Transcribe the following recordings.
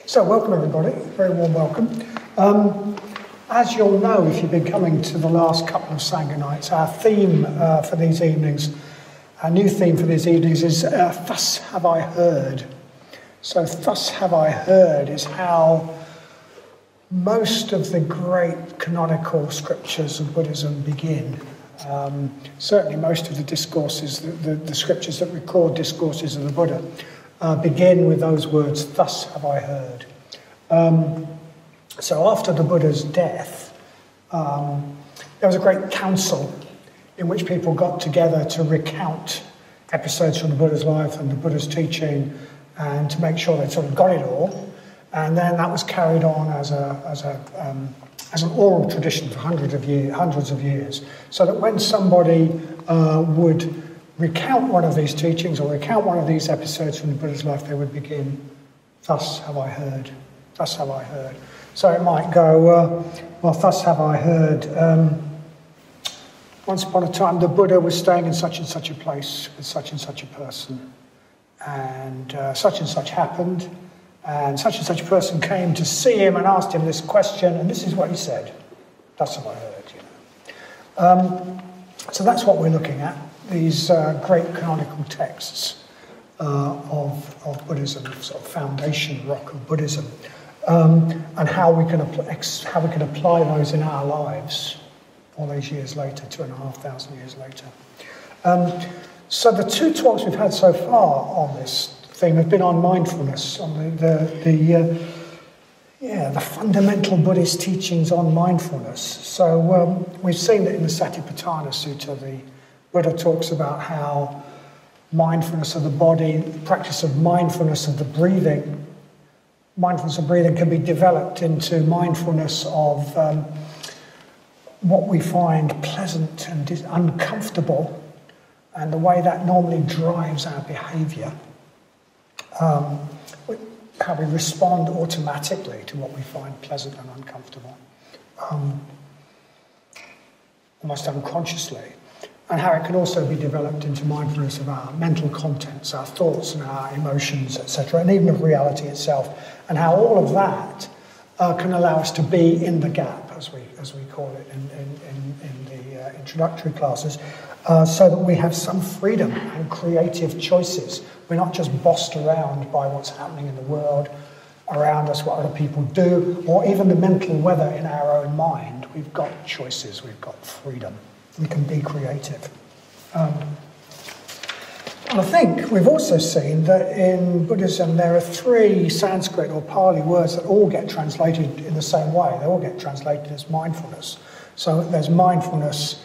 So welcome everybody, very warm welcome. As you'll know if you've been coming to the last couple of Sangha nights, our theme for these evenings, our new theme for these evenings is Thus Have I Heard. So Thus Have I Heard is how most of the great canonical scriptures of Buddhism begin. Certainly most of the discourses, the scriptures that record discourses of the Buddha begin with those words, thus have I heard. So after the Buddha's death, there was a great council in which people got together to recount episodes from the Buddha's life and the Buddha's teaching and to make sure they sort of got it all. And then that was carried on as an oral tradition for hundreds of years, so that when somebody would recount one of these teachings or recount one of these episodes from the Buddha's life, they would begin, thus have I heard, thus have I heard. So it might go, well, thus have I heard, once upon a time the Buddha was staying in such and such a place with such and such a person, and such happened, and such a person came to see him and asked him this question, and this is what he said, thus have I heard, you know. So that's what we're looking at. These great canonical texts of Buddhism, sort of foundation rock of Buddhism, and how we can apply those in our lives all these years later, 2,500 years later. So the two talks we've had so far on this theme have been on mindfulness, on the fundamental Buddhist teachings on mindfulness. So we've seen that in the Satipatthana Sutta, the Buddha talks about how mindfulness of the body, the practice of mindfulness of the breathing, mindfulness of breathing can be developed into mindfulness of what we find pleasant and uncomfortable, and the way that normally drives our behaviour, how we respond automatically to what we find pleasant and uncomfortable, almost unconsciously. And how it can also be developed into mindfulness of our mental contents, our thoughts and our emotions, etc., and even of reality itself, and how all of that can allow us to be in the gap, as we call it in the introductory classes, so that we have some freedom and creative choices. We're not just bossed around by what's happening in the world around us, what other people do, or even the mental weather in our own mind. We've got choices, we've got freedom. We can be creative. And I think we've also seen that in Buddhism there are three Sanskrit or Pali words that all get translated in the same way. They all get translated as mindfulness. So there's mindfulness,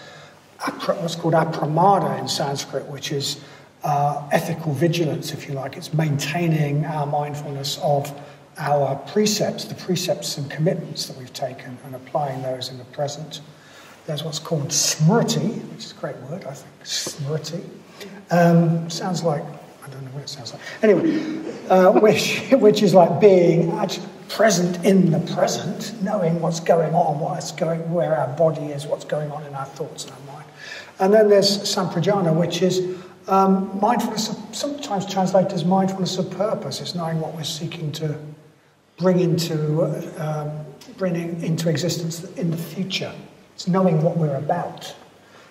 what's called apramada in Sanskrit, which is ethical vigilance, if you like. It's maintaining our mindfulness of our precepts, the precepts and commitments that we've taken, and applying those in the present. There's what's called smriti, which is a great word, I think, smriti. Sounds like, I don't know what it sounds like. Anyway, which is like being actually present in the present, knowing what's going on, where our body is, what's going on in our thoughts and our mind. And then there's samprajana, which is mindfulness, sometimes translated as mindfulness of purpose. It's knowing what we're seeking to bring into existence in the future. It's knowing what we're about.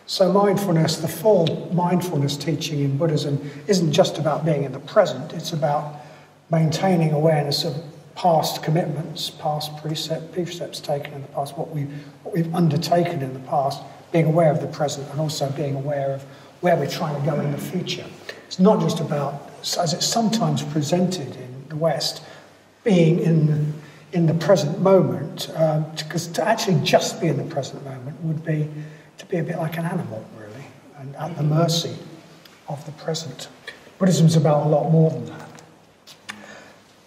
So mindfulness, the full mindfulness teaching in Buddhism isn't just about being in the present, it's about maintaining awareness of past commitments, past precepts taken in the past, what we've undertaken in the past, being aware of the present and also being aware of where we're trying to go in the future. It's not just about, as it's sometimes presented in the West, being in the present moment, because to actually just be in the present moment would be to be a bit like an animal, really, and at the mercy of the present. Buddhism's about a lot more than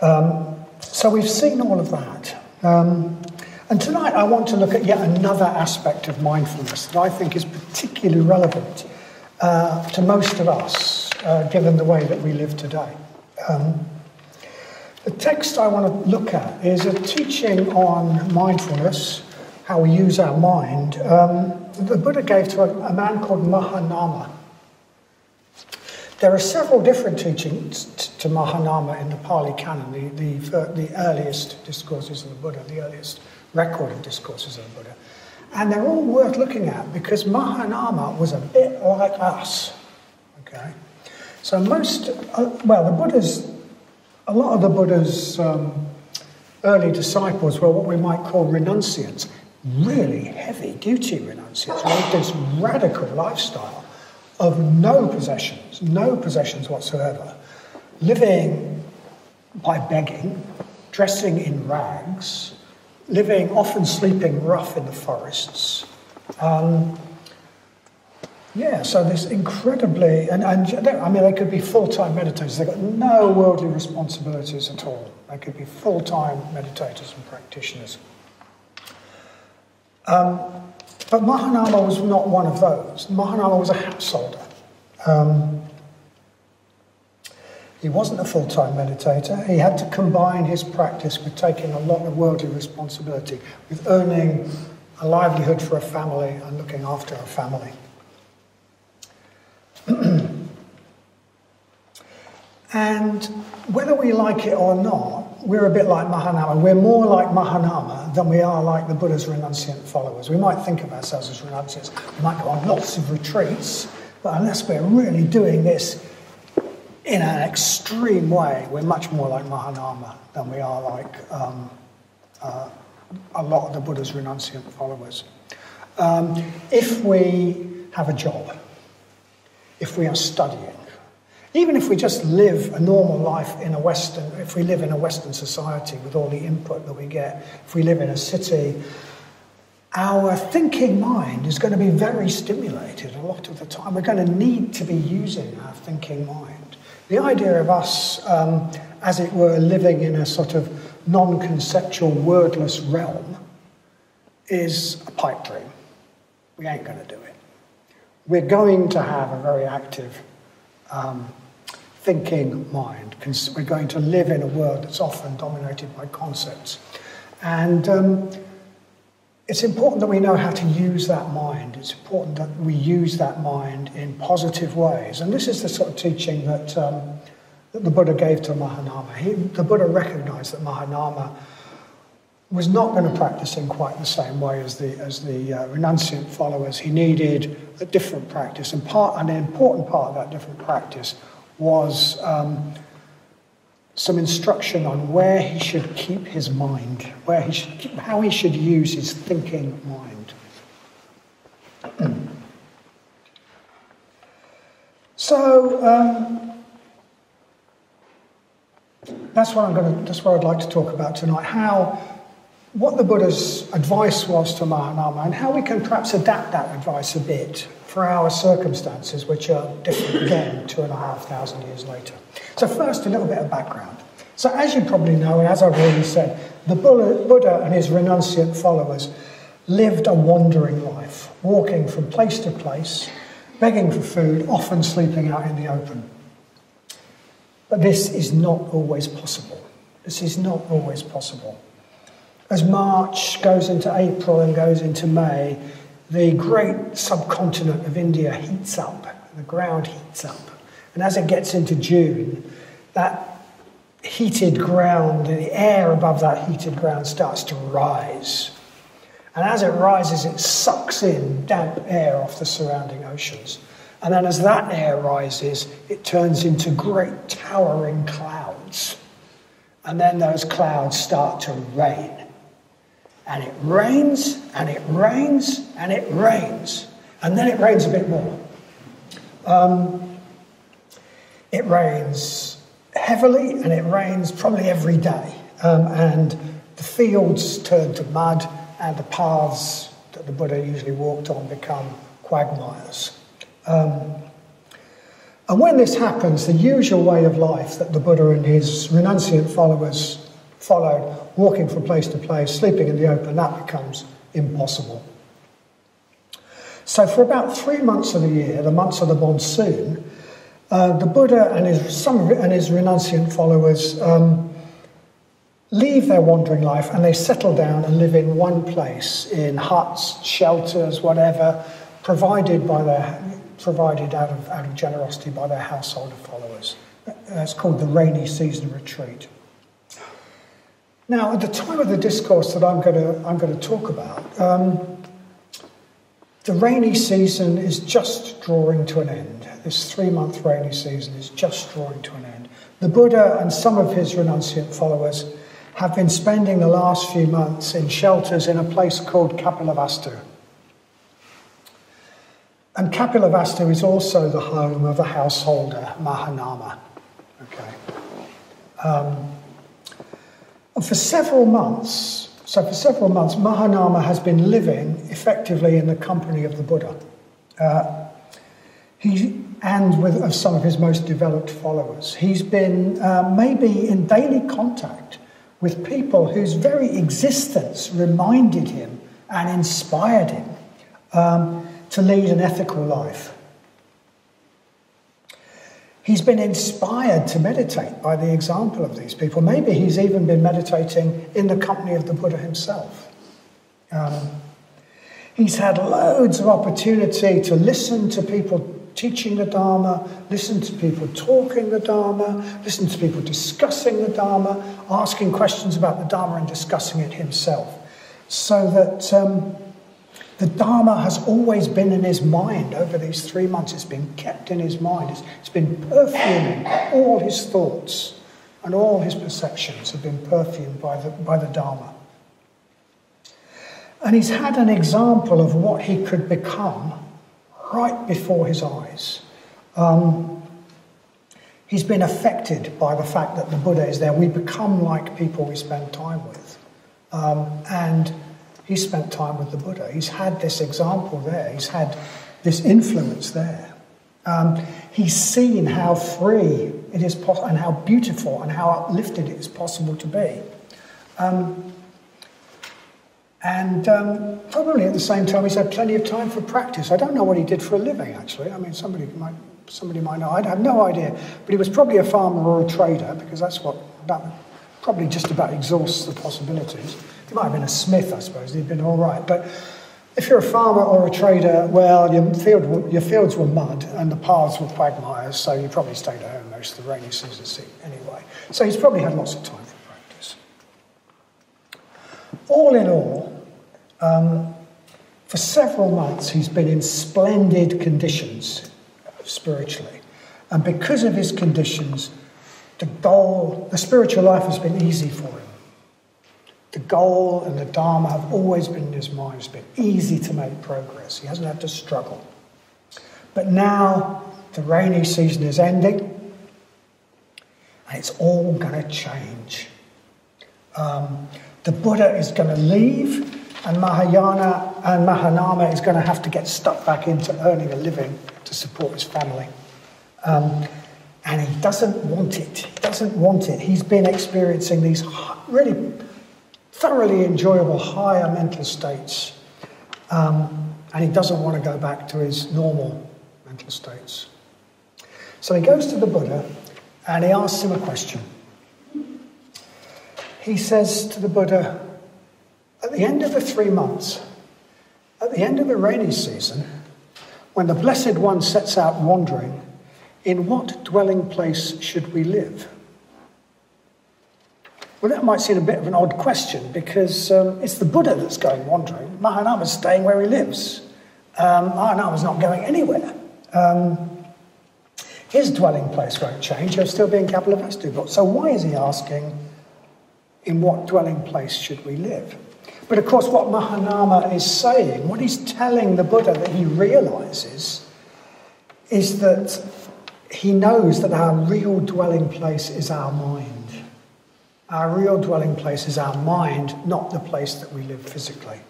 that. So we've seen all of that. And tonight I want to look at yet another aspect of mindfulness that I think is particularly relevant to most of us, given the way that we live today. The text I want to look at is a teaching on mindfulness, how we use our mind, the Buddha gave to a man called Mahanama. There are several different teachings to Mahanama in the Pali Canon, the earliest discourses of the Buddha, the earliest record of discourses of the Buddha. And they're all worth looking at because Mahanama was a bit like us. Okay? So a lot of the Buddha's early disciples were what we might call renunciants, really heavy-duty renunciants, with this radical lifestyle of no possessions whatsoever, living by begging, dressing in rags, often sleeping rough in the forests. So this incredibly, they could be full-time meditators. They've got no worldly responsibilities at all. They could be full-time meditators and practitioners. But Mahanama was not one of those. Mahanama was a householder. He wasn't a full-time meditator. He had to combine his practice with taking a lot of worldly responsibility, with earning a livelihood for a family and looking after a family. And whether we like it or not, we're a bit like Mahanama. We're more like Mahanama than we are like the Buddha's renunciant followers. We might think of ourselves as renunciants. We might go on lots of retreats, but unless we're really doing this in an extreme way, we're much more like Mahanama than we are like a lot of the Buddha's renunciant followers. If we have a job, if we are studying, even if we just live a normal life if we live in a Western society with all the input that we get, if we live in a city, our thinking mind is going to be very stimulated a lot of the time. We're going to need to be using our thinking mind. The idea of us, as it were, living in a sort of non-conceptual, wordless realm is a pipe dream. We ain't going to do it. We're going to have a very active thinking mind. We're going to live in a world that's often dominated by concepts. And it's important that we know how to use that mind. It's important that we use that mind in positive ways. And this is the sort of teaching that the Buddha gave to Mahanama. The Buddha recognized that Mahanama was not going to practice in quite the same way as the renunciant followers. He needed a different practice, and an important part of that different practice was some instruction on where he should keep his mind, how he should use his thinking mind. So that's what I'd like to talk about tonight. What the Buddha's advice was to Mahanama, and how we can perhaps adapt that advice a bit for our circumstances, which are different again 2,500 years later. So first, a little bit of background. So as you probably know, and as I've already said, the Buddha and his renunciant followers lived a wandering life, walking from place to place, begging for food, often sleeping out in the open. But this is not always possible. This is not always possible. As March goes into April and goes into May, the great subcontinent of India heats up, the ground heats up. And as it gets into June, that heated ground, the air above that heated ground starts to rise. And as it rises, it sucks in damp air off the surrounding oceans. And then as that air rises, it turns into great towering clouds. And then those clouds start to rain. And it rains, and it rains, and it rains. And then it rains a bit more. It rains heavily, and it rains probably every day. And the fields turn to mud, and the paths that the Buddha usually walked on become quagmires. And when this happens, the usual way of life that the Buddha and his renunciant followers followed, walking from place to place, sleeping in the open, that becomes impossible. So for about 3 months of the year, the months of the monsoon, the Buddha and his renunciant followers leave their wandering life and they settle down and live in one place, in huts, shelters, whatever, provided by provided out of generosity by their household followers. It's called the Rainy Season Retreat. Now, at the time of the discourse that I'm going to talk about, the rainy season is just drawing to an end. This 3-month rainy season is just drawing to an end. The Buddha and some of his renunciant followers have been spending the last few months in shelters in a place called Kapilavastu. And Kapilavastu is also the home of the householder Mahanama. Okay. And for several months, Mahanama has been living effectively in the company of the Buddha. Of some of his most developed followers. He's been maybe in daily contact with people whose very existence reminded him and inspired him to lead an ethical life. He's been inspired to meditate by the example of these people. Maybe he's even been meditating in the company of the Buddha himself. He's had loads of opportunity to listen to people teaching the Dharma, listen to people talking the Dharma, listen to people discussing the Dharma, asking questions about the Dharma and discussing it himself. So that the Dharma has always been in his mind over these 3 months. It's been kept in his mind. It's been perfuming all his thoughts, and all his perceptions have been perfumed by the Dharma. And he's had an example of what he could become right before his eyes. He's been affected by the fact that the Buddha is there. We become like people we spend time with. And he spent time with the Buddha. He's had this example there. He's had this influence there. He's seen how free it is and how beautiful and how uplifted it is possible to be. Probably at the same time, he's had plenty of time for practice. I don't know what he did for a living, actually. I mean, somebody might know. I have no idea. But he was probably a farmer or a trader, because that probably just about exhausts the possibilities. He might have been a smith, I suppose. He'd been all right. But if you're a farmer or a trader, well, your fields were mud and the paths were quagmires, so you probably stayed at home most of the rainy season anyway. So he's probably had lots of time for practice. All in all, for several months he's been in splendid conditions spiritually. And because of his conditions, the spiritual life has been easy for him. The goal and the Dharma have always been in his mind. It's been easy to make progress. He hasn't had to struggle. But now the rainy season is ending, and it's all going to change. The Buddha is going to leave, and Mahanama is going to have to get stuck back into earning a living to support his family. And he doesn't want it. He doesn't want it. He's been experiencing these really thoroughly enjoyable higher mental states. And he doesn't want to go back to his normal mental states. So he goes to the Buddha and he asks him a question. He says to the Buddha, at the end of the 3 months, at the end of the rainy season, when the Blessed One sets out wandering, in what dwelling place should we live? Well, that might seem a bit of an odd question, because it's the Buddha that's going wandering. Mahanama's staying where he lives. Mahanama's not going anywhere. His dwelling place won't change. He'll still be in Kapilavastu. So why is he asking, in what dwelling place should we live? But of course, what Mahanama is saying, what he's telling the Buddha that he realizes, is that he knows that our real dwelling place is our mind. Our real dwelling place is our mind, not the place that we live physically.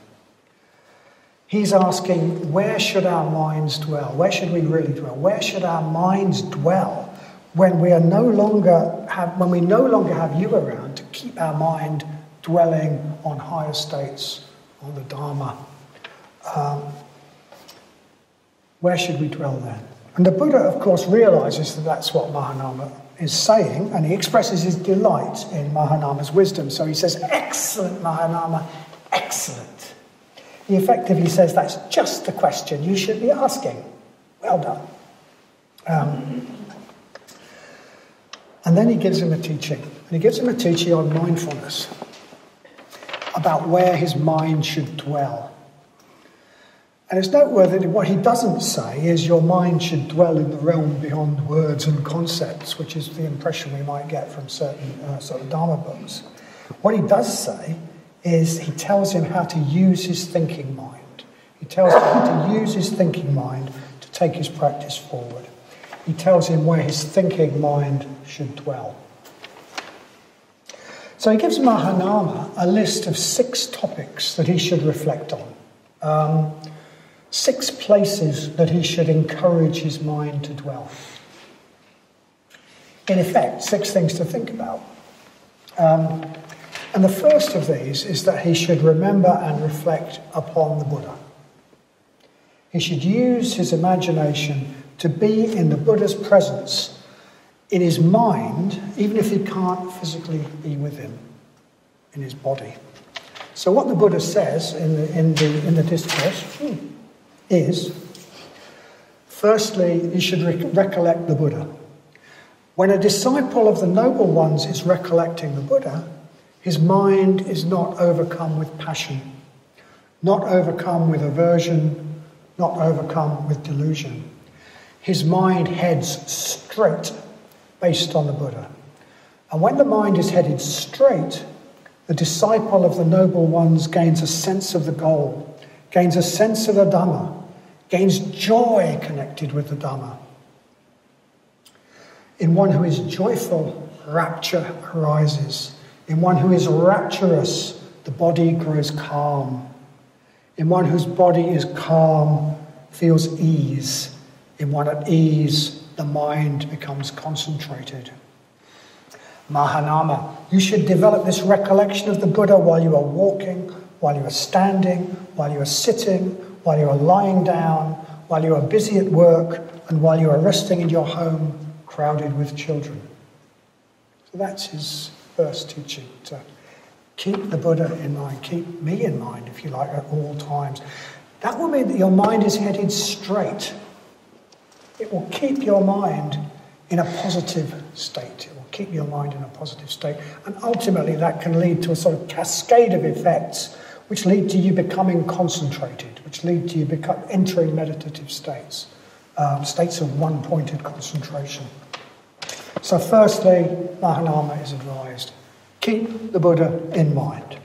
He's asking, where should our minds dwell? Where should we really dwell? Where should our minds dwell when we no longer have you around to keep our mind dwelling on higher states, on the Dharma? Where should we dwell then? And the Buddha, of course, realizes that that's what Mahanama is saying, and he expresses his delight in Mahanama's wisdom. So he says, excellent, Mahanama, excellent. He effectively says, that's just the question you should be asking. Well done. And then he gives him a teaching. And he gives him a teaching on mindfulness, about where his mind should dwell. And it's noteworthy that what he doesn't say is your mind should dwell in the realm beyond words and concepts, which is the impression we might get from certain sort of Dharma books. What he does say is he tells him how to use his thinking mind. He tells him how to use his thinking mind to take his practice forward. He tells him where his thinking mind should dwell. So he gives Mahanama a list of 6 topics that he should reflect on. 6 places that he should encourage his mind to dwell. In effect, 6 things to think about. And the first of these is that he should remember and reflect upon the Buddha. He should use his imagination to be in the Buddha's presence in his mind, even if he can't physically be with him in his body. So what the Buddha says in the discourse is, firstly, you should recollect the Buddha. When a disciple of the Noble Ones is recollecting the Buddha, his mind is not overcome with passion, not overcome with aversion, not overcome with delusion. His mind heads straight based on the Buddha. And when the mind is headed straight, the disciple of the Noble Ones gains a sense of the goal, gains a sense of the Dhamma, gains joy connected with the Dhamma. In one who is joyful, rapture arises. In one who is rapturous, the body grows calm. In one whose body is calm, feels ease. In one at ease, the mind becomes concentrated. Mahanama, you should develop this recollection of the Buddha while you are walking, while you are standing, while you are sitting, while you are lying down, while you are busy at work, and while you are resting in your home, crowded with children. So that's his first teaching, to keep the Buddha in mind, keep me in mind, if you like, at all times. That will mean that your mind is headed straight. It will keep your mind in a positive state. It will keep your mind in a positive state. And ultimately that can lead to a sort of cascade of effects which lead to you becoming concentrated, which lead to you entering meditative states, states of one-pointed concentration. So firstly, Mahanama is advised, keep the Buddha in mind,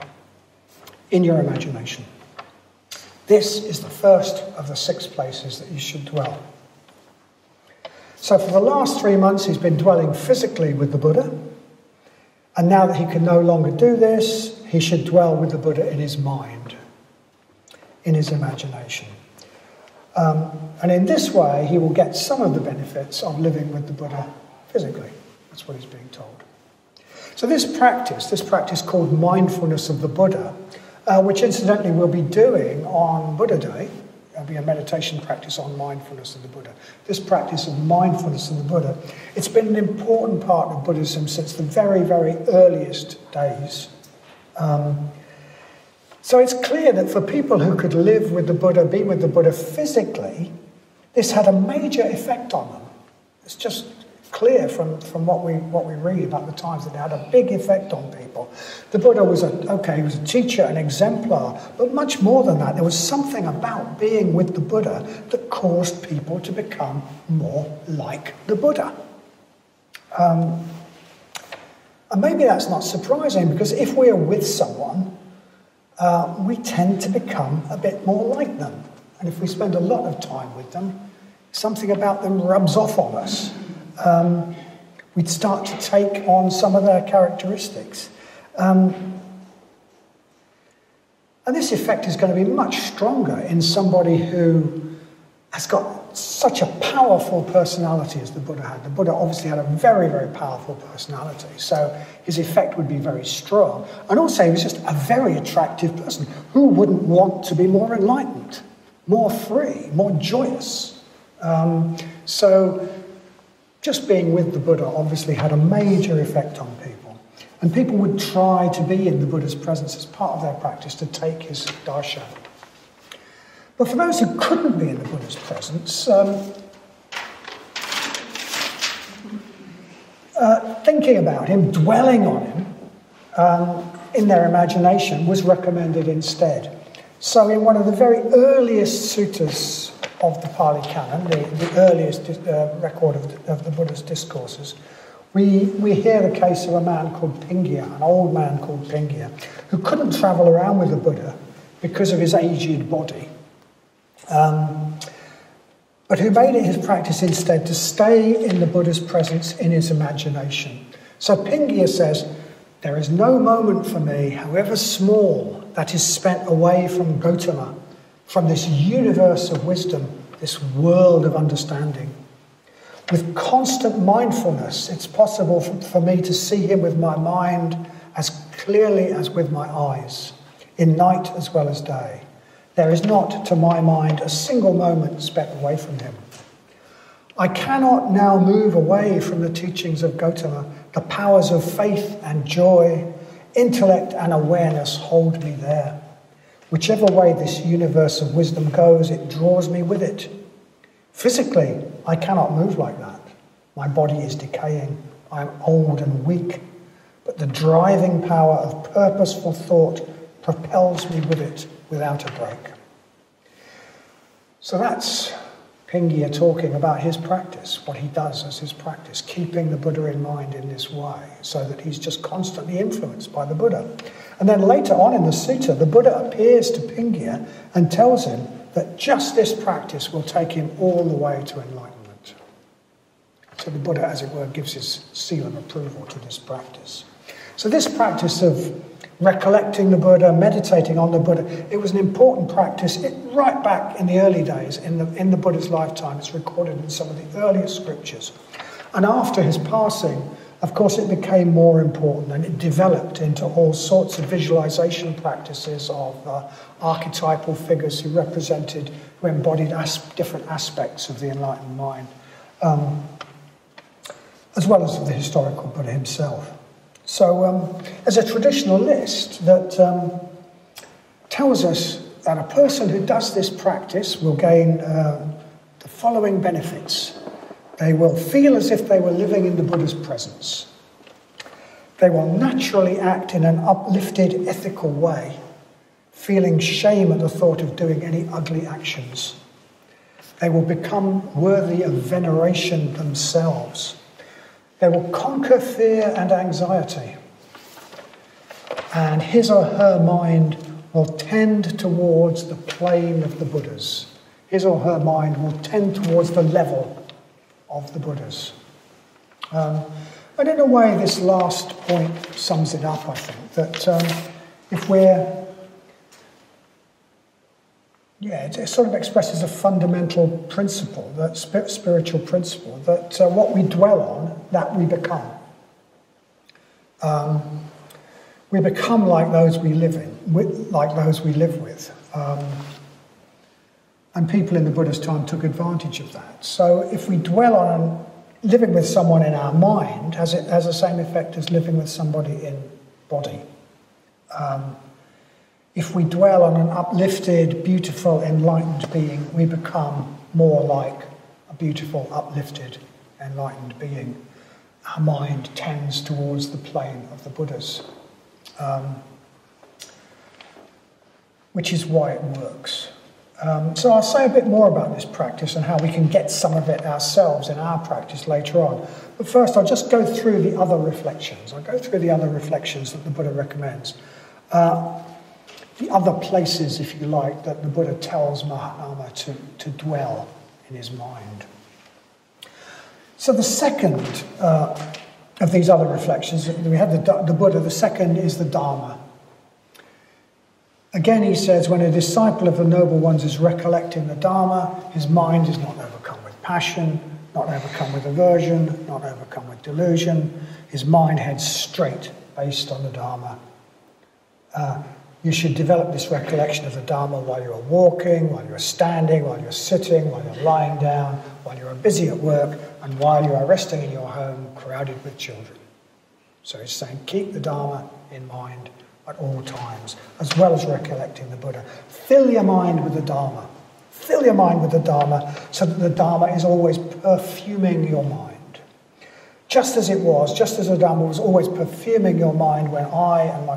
in your imagination. This is the first of the 6 places that you should dwell. So for the last 3 months, he's been dwelling physically with the Buddha. And now that he can no longer do this, he should dwell with the Buddha in his mind, in his imagination. And in this way, he will get some of the benefits of living with the Buddha physically. That's what he's being told. So this practice called mindfulness of the Buddha, which incidentally we'll be doing on Buddha Day. There'll be a meditation practice on mindfulness of the Buddha. This practice of mindfulness of the Buddha, it's been an important part of Buddhism since the very, very earliest days. So it's clear that for people who could live with the Buddha, be with the Buddha physically, this had a major effect on them. It's just clear from what we read about the times that it had a big effect on people. The Buddha was he was a teacher, an exemplar, but much more than that. There was something about being with the Buddha that caused people to become more like the Buddha. And maybe that's not surprising, because if we are with someone, we tend to become a bit more like them. And if we spend a lot of time with them, something about them rubs off on us. We'd start to take on some of their characteristics. And this effect is going to be much stronger in somebody who has got such a powerful personality as the Buddha had. The Buddha obviously had a very, very powerful personality, so his effect would be very strong. And also he was just a very attractive person. Who wouldn't want to be more enlightened, more free, more joyous? So just being with the Buddha obviously had a major effect on people. And people would try to be in the Buddha's presence as part of their practice to take his darshan. But for those who couldn't be in the Buddha's presence, thinking about him, dwelling on him in their imagination was recommended instead. So in one of the very earliest suttas of the Pali Canon, the earliest record of the Buddha's discourses, we hear the case of a man called Pingya, an old man called Pingya, who couldn't travel around with the Buddha because of his aged body, but who made it his practice instead to stay in the Buddha's presence in his imagination. So Pingya says, "There is no moment for me, however small, that is spent away from Gautama, from this universe of wisdom, this world of understanding. With constant mindfulness, it's possible for me to see him with my mind as clearly as with my eyes, in night as well as day. There is not, to my mind, a single moment spent away from him. I cannot now move away from the teachings of Gautama. The powers of faith and joy, intellect and awareness hold me there. Whichever way this universe of wisdom goes, it draws me with it. Physically, I cannot move like that. My body is decaying. I am old and weak. But the driving power of purposeful thought propels me with it without a break." So that's Pingya talking about his practice, what he does as his practice, keeping the Buddha in mind in this way, so that he's just constantly influenced by the Buddha. And then later on in the sutta, the Buddha appears to Pingya and tells him that just this practice will take him all the way to enlightenment. So the Buddha, as it were, gives his seal of approval to this practice. So this practice of recollecting the Buddha, meditating on the Buddha, it was an important practice right back in the early days, in the Buddha's lifetime. It's recorded in some of the earliest scriptures. And after his passing, of course, it became more important, and it developed into all sorts of visualization practices of archetypal figures who embodied different aspects of the enlightened mind, as well as of the historical Buddha himself. So there's a traditional list that tells us that a person who does this practice will gain the following benefits. They will feel as if they were living in the Buddha's presence. They will naturally act in an uplifted, ethical way, feeling shame at the thought of doing any ugly actions. They will become worthy of veneration themselves. They will conquer fear and anxiety. And his or her mind will tend towards the plane of the Buddhas. His or her mind will tend towards the level of the Buddhas. And in a way, this last point sums it up, I think, that if we're... it sort of expresses a fundamental principle, that spiritual principle, that what we dwell on, that we become. We become like those we live with. And people in the Buddha's time took advantage of that. So if we dwell on living with someone in our mind, has the same effect as living with somebody in body. If we dwell on an uplifted, beautiful, enlightened being, we become more like a beautiful, uplifted, enlightened being. Our mind tends towards the plane of the Buddhas, which is why it works. So I'll say a bit more about this practice and how we can get some of it ourselves in our practice later on. But first, I'll just go through the other reflections. I'll go through the other reflections that the Buddha recommends. The other places, if you like, that the Buddha tells Mahanama to dwell in his mind. So the second of these other reflections, we have the Buddha, the second is the Dharma. Again, he says, when a disciple of the noble ones is recollecting the Dharma, his mind is not overcome with passion, not overcome with aversion, not overcome with delusion. His mind heads straight based on the Dharma. You should develop this recollection of the Dharma while you're walking, while you're standing, while you're sitting, while you're lying down, while you are busy at work, and while you are resting in your home crowded with children. So he's saying keep the Dharma in mind at all times, as well as recollecting the Buddha. Fill your mind with the Dharma. Fill your mind with the Dharma so that the Dharma is always perfuming your mind. just as it was, just as the Dharma was always perfuming your mind when I and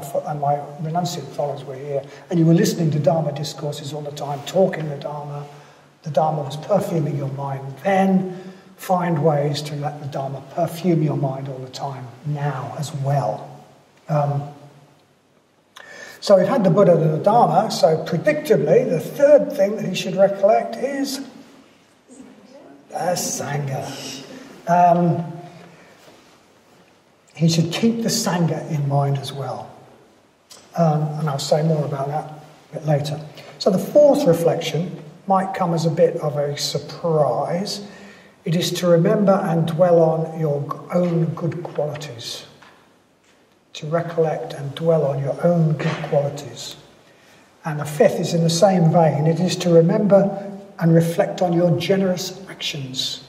my renunciate followers were here, and you were listening to Dharma discourses all the time, talking the Dharma was perfuming your mind, then find ways to let the Dharma perfume your mind all the time now as well. So we've had the Buddha and the Dharma, so predictably the third thing that he should recollect is the Sangha. He should keep the Sangha in mind as well. And I'll say more about that a bit later. So the fourth reflection might come as a bit of a surprise. It is to remember and dwell on your own good qualities. To recollect and dwell on your own good qualities. And the fifth is in the same vein. It is to remember and reflect on your generous actions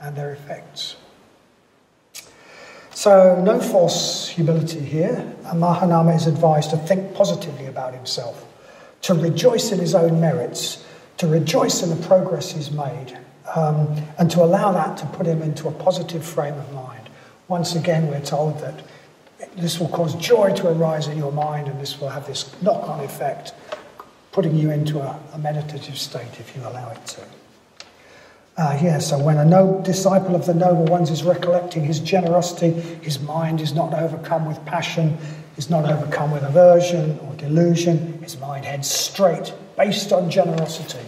and their effects. So no false humility here. A Mahanama is advised to think positively about himself, to rejoice in his own merits, to rejoice in the progress he's made, and to allow that to put him into a positive frame of mind. Once again, we're told that this will cause joy to arise in your mind, and this will have this knock-on effect, putting you into a meditative state if you allow it to. So when a disciple of the noble ones is recollecting his generosity, his mind is not overcome with passion, is not overcome with aversion or delusion. His mind heads straight, based on generosity.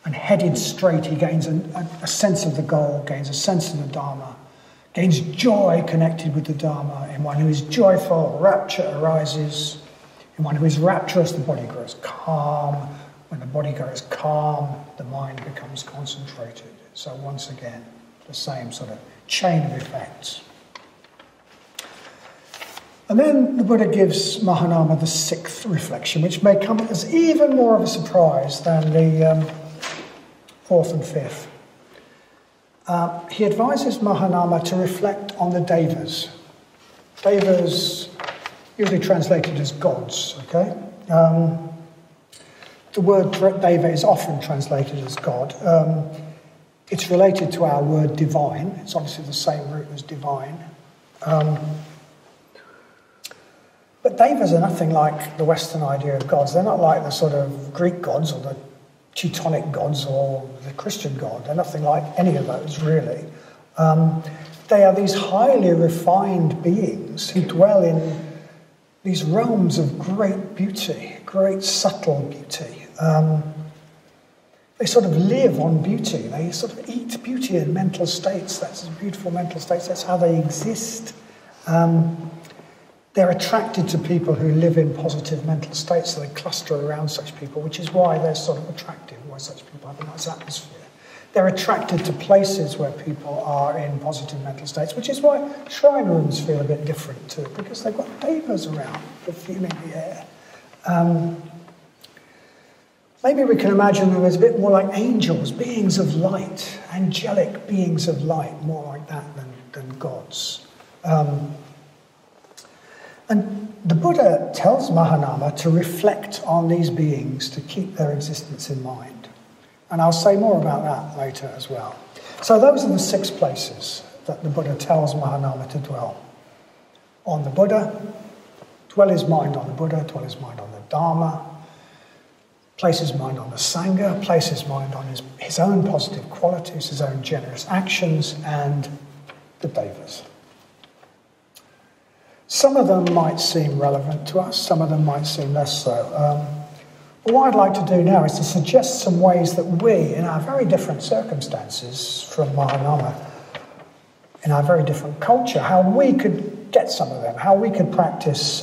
And headed straight, he gains a sense of the goal, gains a sense of the Dharma, gains joy connected with the Dharma. In one who is joyful, rapture arises. In one who is rapturous, the body grows calm. When the body grows calm, the mind becomes concentrated. So once again, the same sort of chain of effects. And then the Buddha gives Mahanama the sixth reflection, which may come as even more of a surprise than the fourth and fifth. He advises Mahanama to reflect on the devas. Devas, usually translated as gods, okay? The word deva is often translated as God. It's related to our word divine. It's obviously the same root as divine. But devas are nothing like the Western idea of gods. They're not like the sort of Greek gods or the Teutonic gods or the Christian god. They're nothing like any of those, really. They are these highly refined beings who dwell in these realms of great beauty, great subtle beauty. They sort of live on beauty. They sort of eat beauty in mental states. That's beautiful mental states. That's how they exist. They're attracted to people who live in positive mental states, so they cluster around such people, which is why they're sort of attractive, why such people have a nice atmosphere. They're attracted to places where people are in positive mental states, which is why shrine rooms feel a bit different too, because they've got devas around perfuming the air. Maybe we can imagine them as a bit more like angels, beings of light, angelic beings of light, more like that than gods. And the Buddha tells Mahanama to reflect on these beings, to keep their existence in mind. And I'll say more about that later as well. So those are the 6 places that the Buddha tells Mahanama to dwell. On the Buddha, dwell his mind on the Buddha, dwell his mind on the Dharma, place his mind on the Sangha, place his mind on his own positive qualities, his own generous actions, and the devas. Some of them might seem relevant to us, some of them might seem less so. But what I'd like to do now is to suggest some ways that we, in our very different circumstances from Mahanama, in our very different culture, how we could get some of them, how we could practice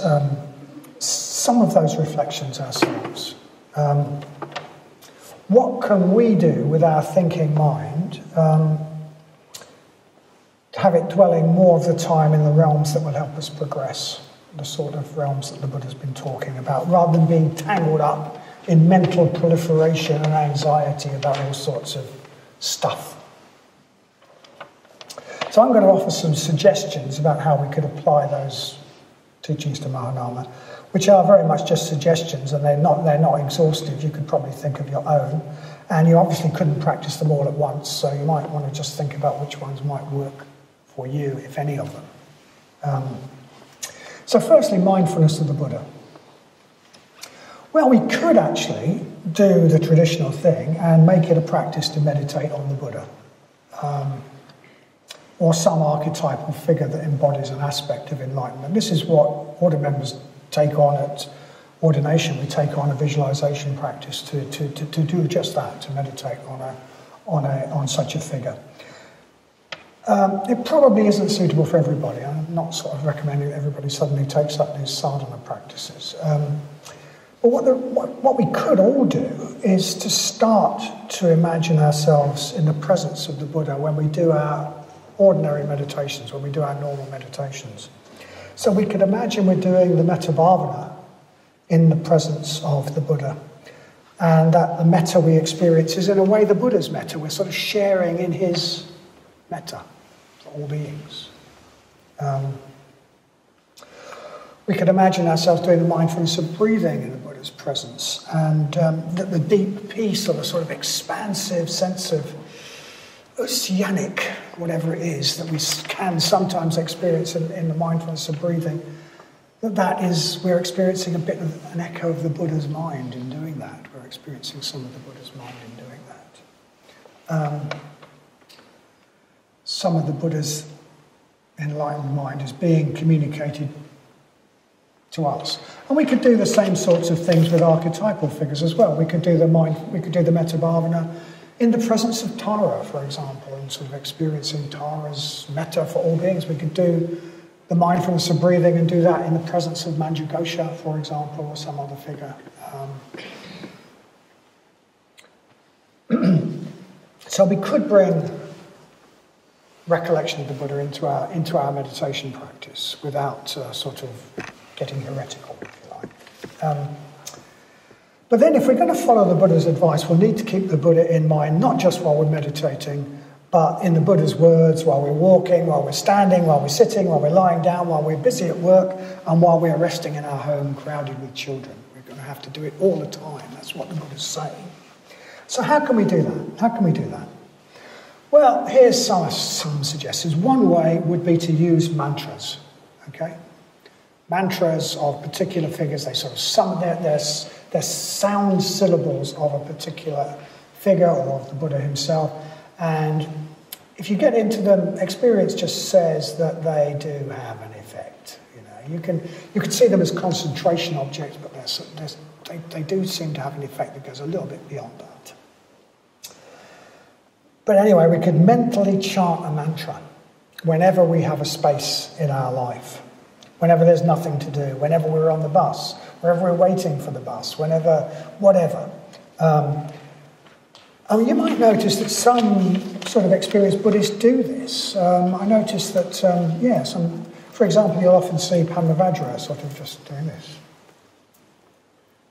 some of those reflections ourselves. What can we do with our thinking mind to have it dwelling more of the time in the realms that will help us progress, the sort of realms that the Buddha's been talking about, rather than being tangled up in mental proliferation and anxiety about all sorts of stuff. So I'm going to offer some suggestions about how we could apply those teachings to Mahanama, which are very much just suggestions, and they're not exhaustive. You could probably think of your own, and you obviously couldn't practice them all at once, so you might want to just think about which ones might work for for you, if any of them? So firstly, mindfulness of the Buddha. Well, we could actually do the traditional thing and make it a practice to meditate on the Buddha, or some archetypal figure that embodies an aspect of enlightenment. This is what order members take on at ordination. We take on a visualization practice to do just that, to meditate on such a figure. It probably isn't suitable for everybody. I'm not sort of recommending that everybody suddenly takes up these sadhana practices. But what we could all do is to start to imagine ourselves in the presence of the Buddha when we do our ordinary meditations, when we do our normal meditations. So we could imagine we're doing the metta bhavana in the presence of the Buddha, and that the metta we experience is in a way the Buddha's metta. We're sort of sharing in his metta for all beings. We could imagine ourselves doing the mindfulness of breathing in the Buddha's presence, and the deep peace or the sort of expansive sense of oceanic, whatever it is, that we can sometimes experience in the mindfulness of breathing, we're experiencing a bit of an echo of the Buddha's mind in doing that. We're experiencing some of the Buddha's mind in doing that. Some of the Buddha's enlightened mind is being communicated to us. And we could do the same sorts of things with archetypal figures as well. We could do the metta bhavana in the presence of Tara, for example, and sort of experiencing Tara's metta for all beings. We could do the mindfulness of breathing and do that in the presence of Manjughosha, for example, or some other figure. So we could bring recollection of the Buddha into our meditation practice without sort of getting heretical, if you like. But then if we're going to follow the Buddha's advice, we'll need to keep the Buddha in mind, not just while we're meditating, but in the Buddha's words, while we're walking, while we're standing, while we're sitting, while we're lying down, while we're busy at work, and while we're resting in our home crowded with children. We're going to have to do it all the time. That's what the Buddha's saying. So how can we do that? How can we do that? Well, here's some suggestions. One way would be to use mantras, okay? Mantras of particular figures, they sort of they're sound syllables of a particular figure or of the Buddha himself. And if you get into them, experience just says that they do have an effect. You can see them as concentration objects, but they do seem to have an effect that goes a little bit beyond that. But anyway, we could mentally chant a mantra whenever we have a space in our life, whenever there's nothing to do, whenever we're on the bus, wherever we're waiting for the bus, whatever. You might notice that some sort of experienced Buddhists do this. I noticed that, for example, you'll often see Padmavajra sort of just doing this.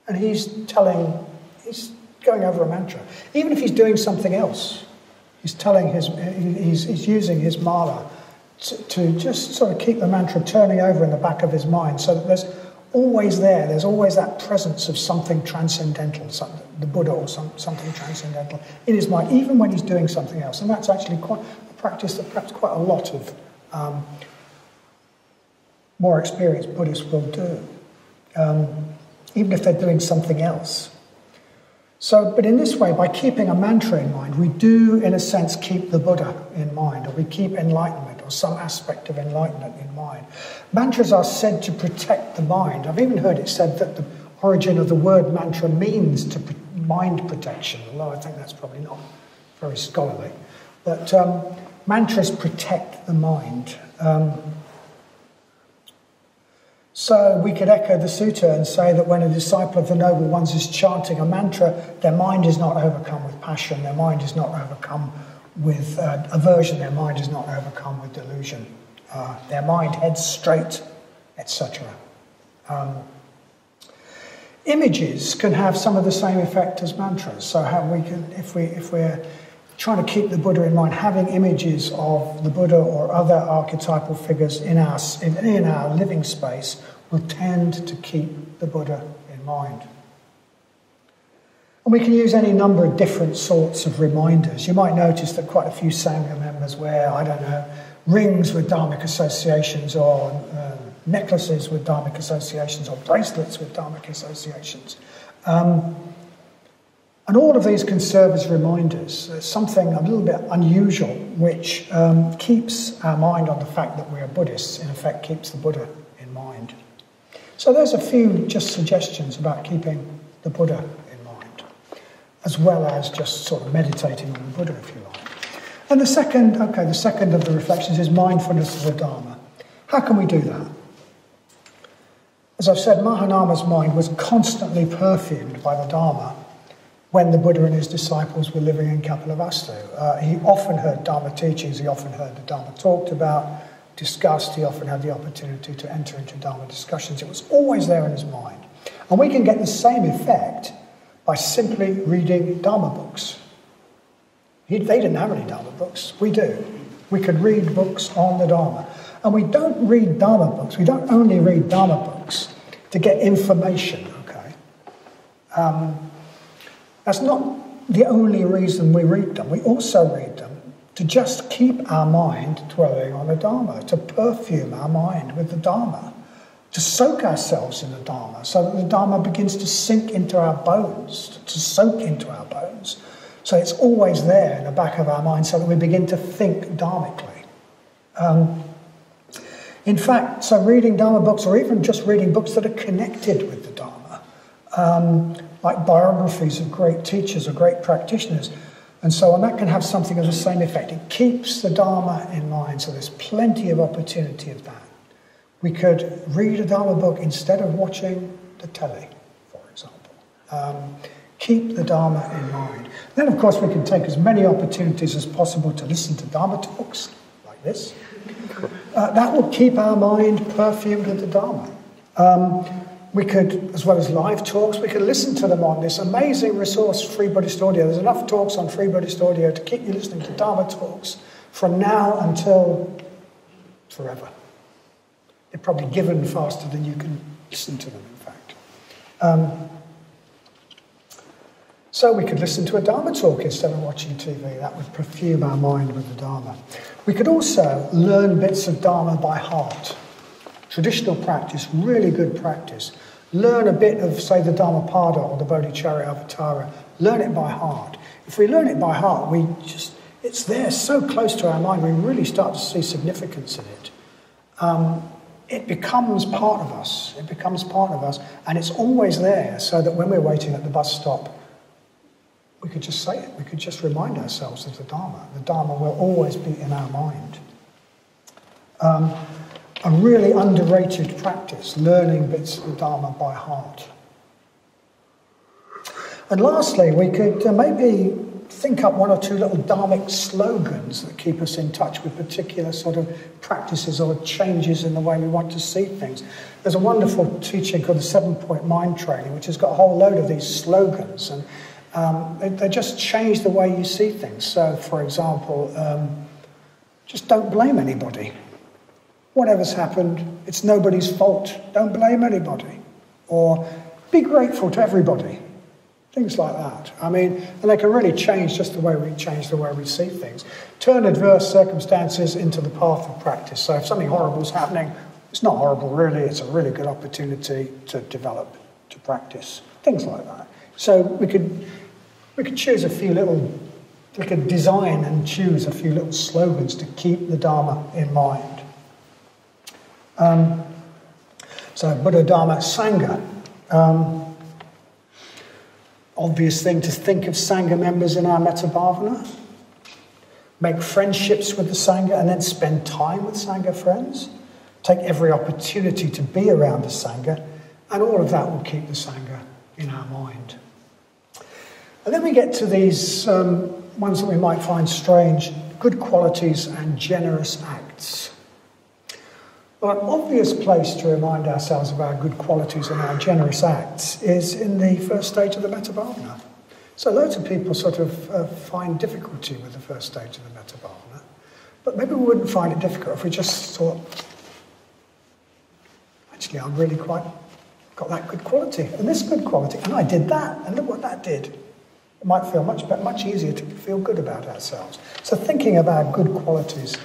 And he's going over a mantra. Even if he's doing something else, he's using his mala to just sort of keep the mantra turning over in the back of his mind, so that there's always that presence of something transcendental, the Buddha or something transcendental in his mind, even when he's doing something else. And that's actually quite a practice that perhaps quite a lot of more experienced Buddhists will do, even if they're doing something else. But in this way, by keeping a mantra in mind, we do, in a sense, keep the Buddha in mind, or we keep enlightenment, or some aspect of enlightenment in mind. Mantras are said to protect the mind. I've even heard it said that the origin of the word mantra means mind protection, although I think that's probably not very scholarly. But mantras protect the mind. So we could echo the sutta and say that when a disciple of the Noble Ones is chanting a mantra, their mind is not overcome with passion, their mind is not overcome with aversion, their mind is not overcome with delusion. Their mind heads straight, etc. Images can have some of the same effect as mantras. So how we can, if we're trying to keep the Buddha in mind, having images of the Buddha or other archetypal figures in our living space will tend to keep the Buddha in mind. And we can use any number of different sorts of reminders. You might notice that quite a few Sangha members wear, rings with dharmic associations, or necklaces with dharmic associations, or bracelets with dharmic associations. And all of these can serve as reminders. There's something a little bit unusual which keeps our mind on the fact that we are Buddhists, in effect keeps the Buddha in mind. So there's a few just suggestions about keeping the Buddha in mind, as well as just sort of meditating on the Buddha, if you like. And the second of the reflections is mindfulness of the Dharma. How can we do that? As I've said, Mahanama's mind was constantly perfumed by the Dharma when the Buddha and his disciples were living in Kapilavastu. He often heard Dharma teachings, he often heard the Dharma talked about, discussed, he often had the opportunity to enter into Dharma discussions. It was always there in his mind. And we can get the same effect by simply reading Dharma books. They didn't have any Dharma books, we do. We could read books on the Dharma. And we don't read Dharma books, we don't only read Dharma books to get information, okay? That's not the only reason we read them. We also read them to just keep our mind dwelling on the Dharma, to perfume our mind with the Dharma, to soak ourselves in the Dharma so that the Dharma begins to sink into our bones, to soak into our bones. So it's always there in the back of our mind so that we begin to think dharmically. In fact, so reading Dharma books, or even just reading books that are connected with the Dharma, like biographies of great teachers or great practitioners, and so on, that can have something of the same effect. It keeps the Dharma in mind, so there's plenty of opportunity of that. We could read a Dharma book instead of watching the telly, for example. Keep the Dharma in mind. Then, of course, we can take as many opportunities as possible to listen to Dharma talks, like this. That will keep our mind perfumed with the Dharma. We could, as well as live talks, we could listen to them on this amazing resource, Free Buddhist Audio. There's enough talks on Free Buddhist Audio to keep you listening to Dharma talks from now until forever. They're probably given faster than you can listen to them, in fact. So we could listen to a Dharma talk instead of watching TV. That would perfume our mind with the Dharma. We could also learn bits of Dharma by heart. Traditional practice, really good practice. Learn a bit of, say, the Dhammapada or the Bodhicharyavatara. Learn it by heart. If we learn it by heart, it's there so close to our mind, we really start to see significance in it. It becomes part of us. It becomes part of us, and it's always there, so that when we're waiting at the bus stop, we could just say it. We could just remind ourselves of the Dharma. The Dharma will always be in our mind. A really underrated practice, learning bits of the Dharma by heart. And lastly, we could maybe think up one or two little Dharmic slogans that keep us in touch with particular sort of practices or changes in the way we want to see things. There's a wonderful teaching called the 7-Point Mind Training, which has got a whole load of these slogans, and they just change the way you see things. So, for example, just don't blame anybody. Whatever's happened, it's nobody's fault. Don't blame anybody. Or be grateful to everybody. Things like that. I mean, and they can really change just the way we see things. Turn adverse circumstances into the path of practice. So if something horrible is happening, it's not horrible really, it's a really good opportunity to develop, to practice. Things like that. So we could choose a few little, we could design and choose a few little slogans to keep the Dharma in mind. So Buddha, Dharma, Sangha. Obvious thing to think of Sangha members in our metta bhavana. Make friendships with the Sangha and then spend time with Sangha friends. Take every opportunity to be around the Sangha, and all of that will keep the Sangha in our mind. And then we get to these ones that we might find strange: good qualities and generous acts. Well, an obvious place to remind ourselves of our good qualities and our generous acts is in the first stage of the metta bhavana. So loads of people sort of find difficulty with the first stage of the metta bhavana, but maybe we wouldn't find it difficult if we just thought, actually, I've really quite got that good quality, and this good quality, and I did that, and look what that did. It might feel much easier to feel good about ourselves. So thinking of our good qualities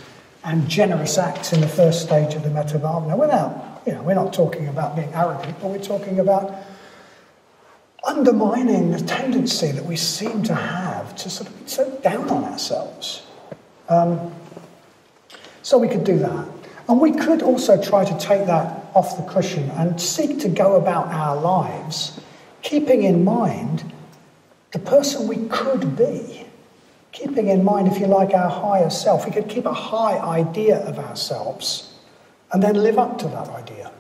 and generous acts in the first stage of the metta bhavana without, we're not talking about being arrogant, but we're talking about undermining the tendency that we seem to have to sort of be so down on ourselves. So we could do that. And we could also try to take that off the cushion and seek to go about our lives, keeping in mind the person we could be. Keeping in mind, if you like, our higher self. We could keep a high idea of ourselves and then live up to that idea.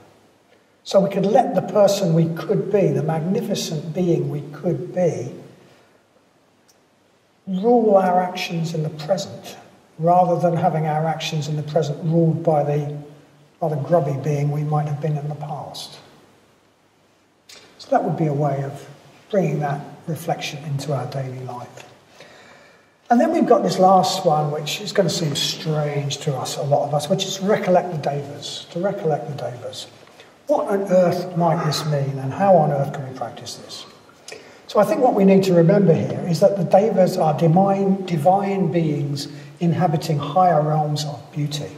So we could let the person we could be, the magnificent being we could be, rule our actions in the present, rather than having our actions in the present ruled by the grubby being we might have been in the past. So that would be a way of bringing that reflection into our daily life. And then we've got this last one, which is going to seem strange to us, a lot of us, which is recollect the devas, to recollect the devas. What on earth might this mean, and how on earth can we practice this? So I think what we need to remember here is that the devas are divine beings inhabiting higher realms of beauty.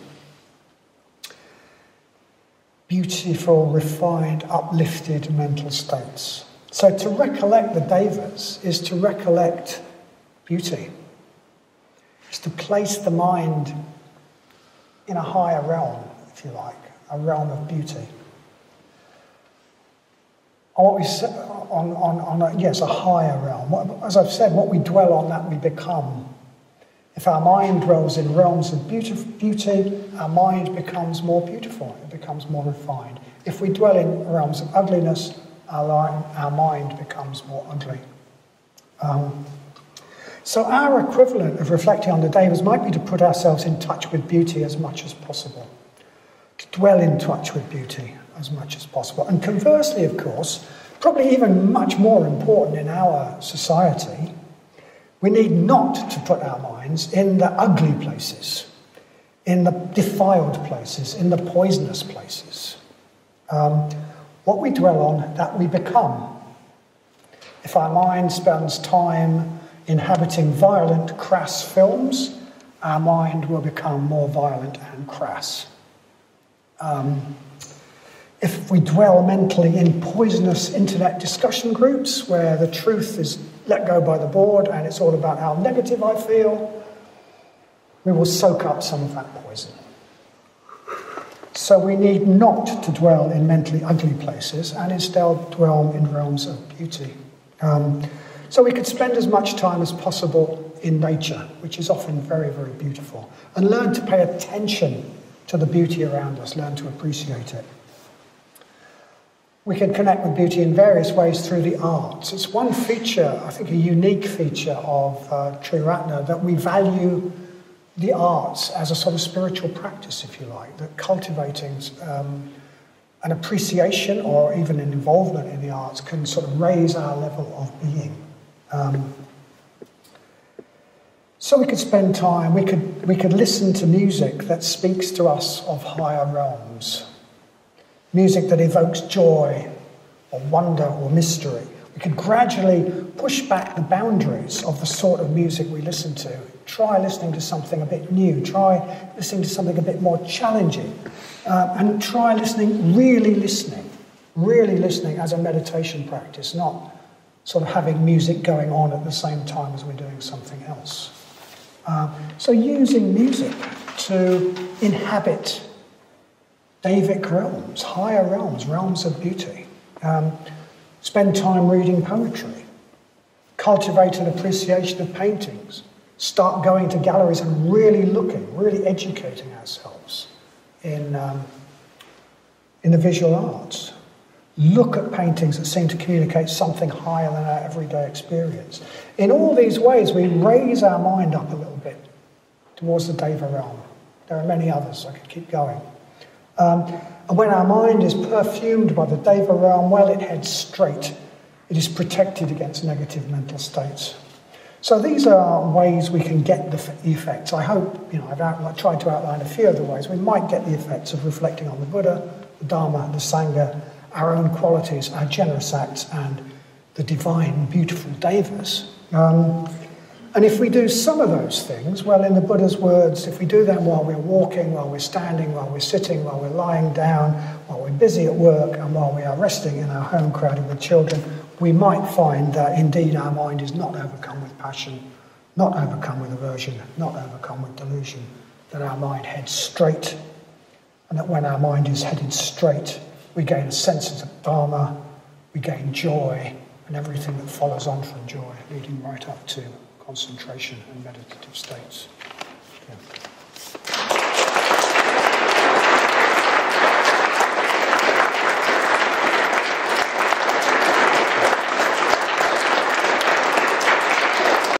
Beautiful, refined, uplifted mental states. So to recollect the devas is to recollect beauty. It's to place the mind in a higher realm, if you like, a realm of beauty. Yes, a higher realm. As I've said, what we dwell on, that we become. If our mind dwells in realms of beauty, our mind becomes more beautiful, it becomes more refined. If we dwell in realms of ugliness, our mind becomes more ugly. So our equivalent of reflecting on the devas might be to put ourselves in touch with beauty as much as possible. To dwell in touch with beauty as much as possible. And conversely, of course, probably even much more important in our society, we need not to put our minds in the ugly places, in the defiled places, in the poisonous places. What we dwell on, that we become. If our mind spends time inhabiting violent, crass films, our mind will become more violent and crass. If we dwell mentally in poisonous internet discussion groups where the truth is let go by the board and it's all about how negative I feel, we will soak up some of that poison. So we need not to dwell in mentally ugly places and instead dwell in realms of beauty. So we could spend as much time as possible in nature, which is often very, very beautiful, and learn to pay attention to the beauty around us, learn to appreciate it. We can connect with beauty in various ways through the arts. It's one feature, I think a unique feature of Triratna, that we value the arts as a sort of spiritual practice, if you like, that cultivating an appreciation or even an involvement in the arts can sort of raise our level of being. So we could spend time, we could listen to music that speaks to us of higher realms. Music that evokes joy or wonder or mystery. We could gradually push back the boundaries of the sort of music we listen to. Try listening to something a bit new. Try listening to something a bit more challenging. And try really listening as a meditation practice, not sort of having music going on at the same time as we're doing something else. So using music to inhabit Devic realms, higher realms, realms of beauty. Spend time reading poetry. Cultivate an appreciation of paintings. Start going to galleries and really looking, really educating ourselves in the visual arts. Look at paintings that seem to communicate something higher than our everyday experience. In all these ways, we raise our mind up a little bit towards the Deva realm. There are many others, I could keep going. And when our mind is perfumed by the Deva realm, well, it heads straight. It is protected against negative mental states. So these are ways we can get the effects. I hope, I've tried to outline a few of the ways we might get the effects of reflecting on the Buddha, the Dharma, the Sangha, our own qualities, our generous acts, and the divine, beautiful Devas. And And if we do some of those things, well, in the Buddha's words, if we do them while we're walking, while we're standing, while we're sitting, while we're lying down, while we're busy at work, and while we are resting in our home crowded with children, we might find that indeed our mind is not overcome with passion, not overcome with aversion, not overcome with delusion, that our mind heads straight, and that when our mind is headed straight, we gain a sense of Dharma, we gain joy, and everything that follows on from joy, leading right up to concentration and meditative states. Yeah.